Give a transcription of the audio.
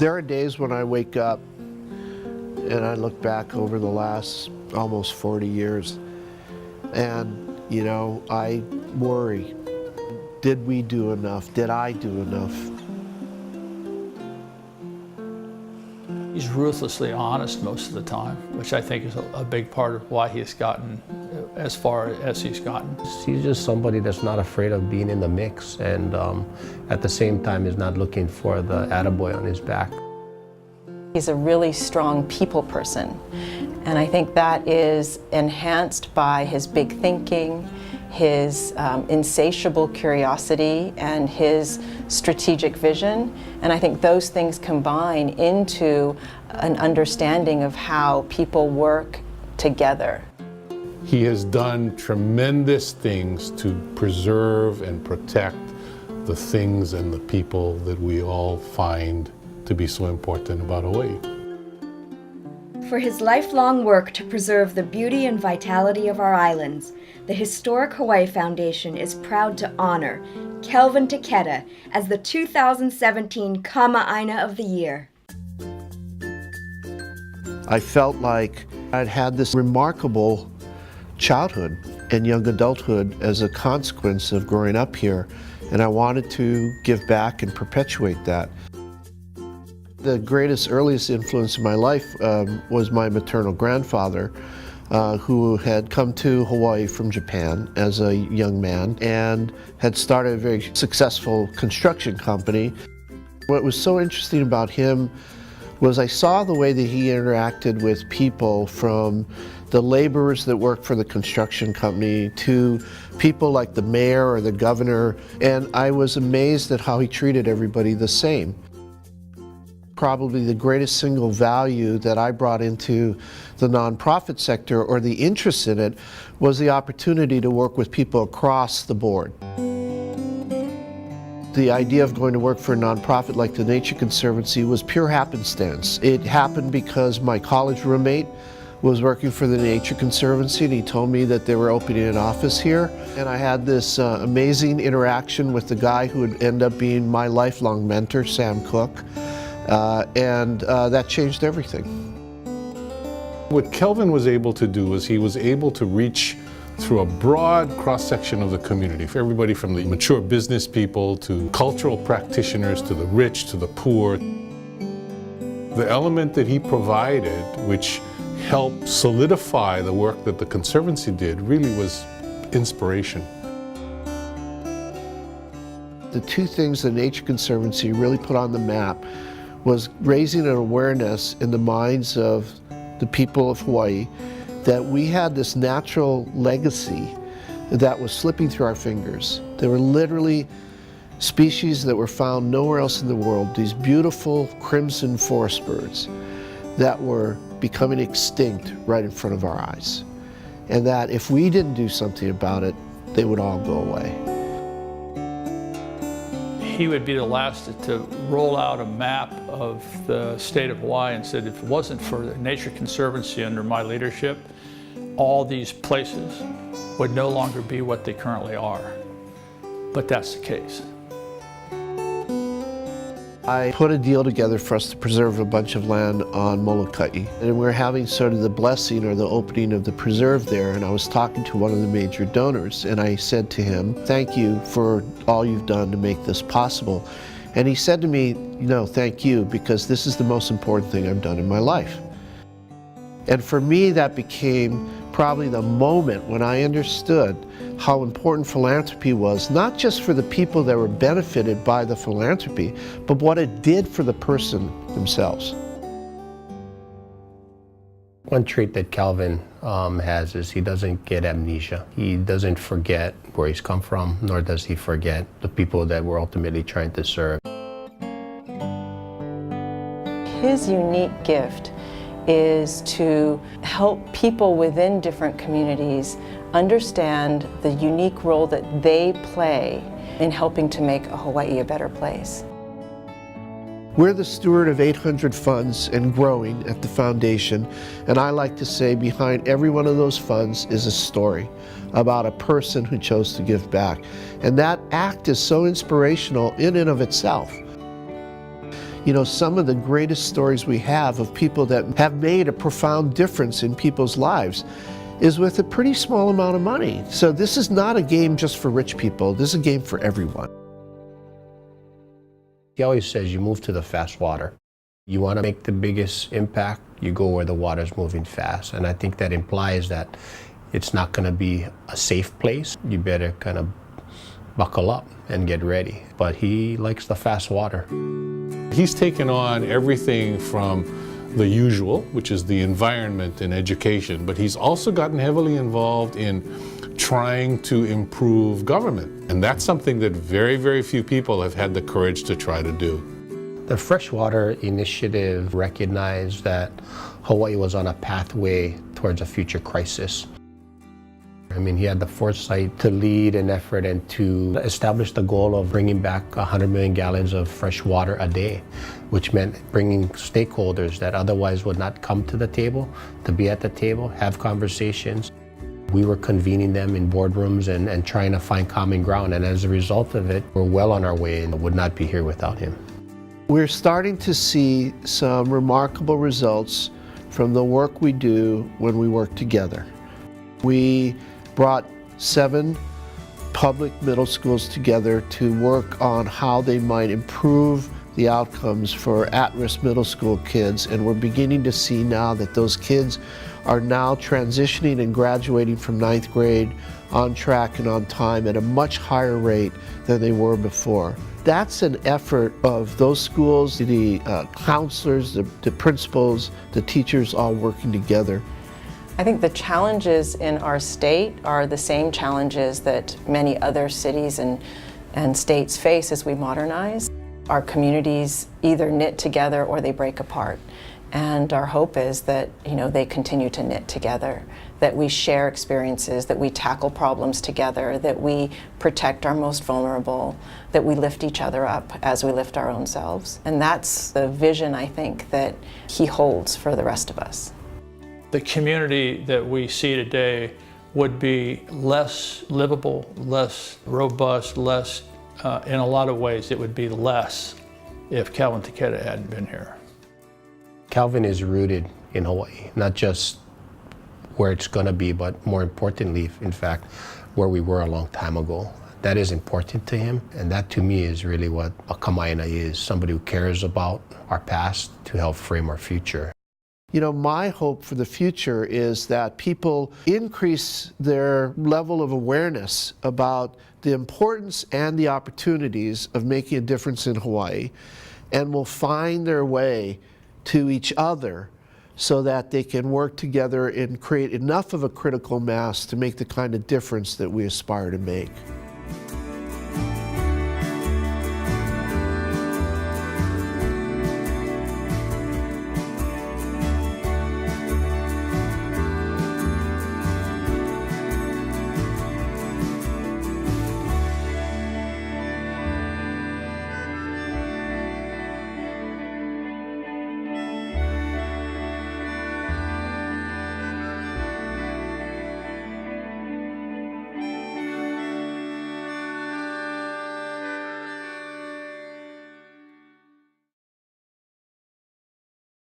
There are days when I wake up and I look back over the last almost 40 years and, you know, I worry. Did we do enough? Did I do enough? He's ruthlessly honest most of the time, which I think is a big part of why he's gotten as far as he's gotten. He's just somebody that's not afraid of being in the mix, and at the same time is not looking for the attaboy on his back. He's a really strong people person, and I think that is enhanced by his big thinking, his insatiable curiosity, and his strategic vision. And I think those things combine into an understanding of how people work together. He has done tremendous things to preserve and protect the things and the people that we all find to be so important about Hawaii. For his lifelong work to preserve the beauty and vitality of our islands, the Historic Hawaii Foundation is proud to honor Kelvin Taketa as the 2017 āina of the Year. I felt like I'd had this remarkable childhood and young adulthood as a consequence of growing up here, and I wanted to give back and perpetuate that. The greatest, earliest influence in my life was my maternal grandfather, who had come to Hawaii from Japan as a young man and had started a very successful construction company. What was so interesting about him was I saw the way that he interacted with people, from the laborers that worked for the construction company to people like the mayor or the governor, and I was amazed at how he treated everybody the same. Probably the greatest single value that I brought into the nonprofit sector, or the interest in it, was the opportunity to work with people across the board. The idea of going to work for a nonprofit like the Nature Conservancy was pure happenstance. It happened because my college roommate was working for the Nature Conservancy, and he told me that they were opening an office here. And I had this amazing interaction with the guy who would end up being my lifelong mentor, Sam Cook. That changed everything. What Kelvin was able to do was he was able to reach through a broad cross-section of the community, for everybody from the mature business people to cultural practitioners to the rich to the poor. The element that he provided, which helped solidify the work that the Conservancy did, really was inspiration. The two things the Nature Conservancy really put on the map was raising an awareness in the minds of the people of Hawaii that we had this natural legacy that was slipping through our fingers. There were literally species that were found nowhere else in the world, these beautiful crimson forest birds that were becoming extinct right in front of our eyes. And that if we didn't do something about it, they would all go away. He would be the last to roll out a map of the state of Hawaii and said, if it wasn't for the Nature Conservancy under my leadership, all these places would no longer be what they currently are. But that's the case. I put a deal together for us to preserve a bunch of land on Molokai, and we're having sort of the blessing or the opening of the preserve there, and I was talking to one of the major donors, and I said to him, thank you for all you've done to make this possible. And he said to me, no, thank you, because this is the most important thing I've done in my life. And for me, that became probably the moment when I understood how important philanthropy was, not just for the people that were benefited by the philanthropy, but what it did for the person themselves. One trait that Kelvin has is he doesn't get amnesia. He doesn't forget where he's come from, nor does he forget the people that we're ultimately trying to serve. His unique gift is to help people within different communities understand the unique role that they play in helping to make Hawaii a better place. We're the steward of 800 funds and growing at the foundation, and I like to say behind every one of those funds is a story about a person who chose to give back. And that act is so inspirational in and of itself. You know, some of the greatest stories we have of people that have made a profound difference in people's lives is with a pretty small amount of money. So this is not a game just for rich people, this is a game for everyone. He always says you move to the fast water. You want to make the biggest impact, you go where the water's moving fast. And I think that implies that it's not going to be a safe place. You better kind of buckle up and get ready. But he likes the fast water. He's taken on everything from the usual, which is the environment and education, but he's also gotten heavily involved in trying to improve government. And that's something that very, very few people have had the courage to try to do. The Freshwater Initiative recognized that Hawaii was on a pathway towards a future crisis. I mean, he had the foresight to lead an effort and to establish the goal of bringing back 100 million gallons of fresh water a day, which meant bringing stakeholders that otherwise would not come to the table, to be at the table, have conversations. We were convening them in boardrooms and trying to find common ground. And as a result of it, we're well on our way and would not be here without him. We're starting to see some remarkable results from the work we do when we work together. We brought 7 public middle schools together to work on how they might improve the outcomes for at-risk middle school kids, and we're beginning to see now that those kids are now transitioning and graduating from 9th grade on track and on time at a much higher rate than they were before. That's an effort of those schools, the counselors, the principals, the teachers all working together. I think the challenges in our state are the same challenges that many other cities and states face as we modernize. Our communities either knit together or they break apart. And our hope is that, you know, they continue to knit together, that we share experiences, that we tackle problems together, that we protect our most vulnerable, that we lift each other up as we lift our own selves. And that's the vision, I think, that he holds for the rest of us. The community that we see today would be less livable, less robust, less, in a lot of ways, it would be less if Kelvin Taketa hadn't been here. Kelvin is rooted in Hawaii, not just where it's going to be, but more importantly, in fact, where we were a long time ago. That is important to him, and that to me is really what a āina is, somebody who cares about our past to help frame our future. You know, my hope for the future is that people increase their level of awareness about the importance and the opportunities of making a difference in Hawaii, and will find their way to each other so that they can work together and create enough of a critical mass to make the kind of difference that we aspire to make.